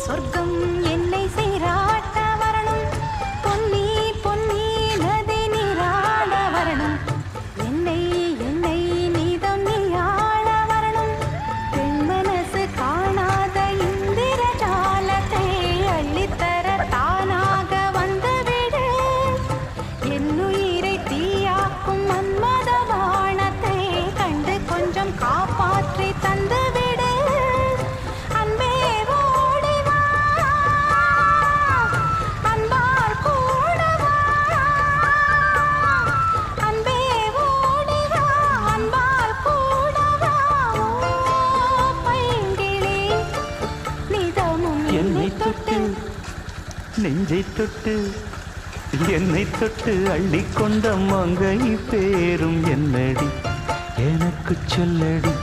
சொர்க்கம் என்னை சீராட்ட வரணும், பொன்னி பொன்னி நதி நீராட வரணும், என்னை என்னை நீதம் நீயாள வரணும், பெண் மனசு காணாத இந்திர ஜாலத்தை அள்ளித்தர தானாக வந்துவிடு, என்னுயிரை தீயாக்கும் மன்மத வானத்தை கண்டு கொஞ்சம் காப்பாற்றி தந்துவிடு. அன்பே ஓடி வா, அன்பால் கூட வா, அன்பே ஓடி வா, அன்பால் கூட வா. ஓ பைங்கிளி, நிதமும் என்னை தொட்டு நெஞ்சை தொட்டு என்னை தொட்டு அள்ளிக்கொண்ட மங்கை பேரும் என்னடி எனக்கு சொல்லடி.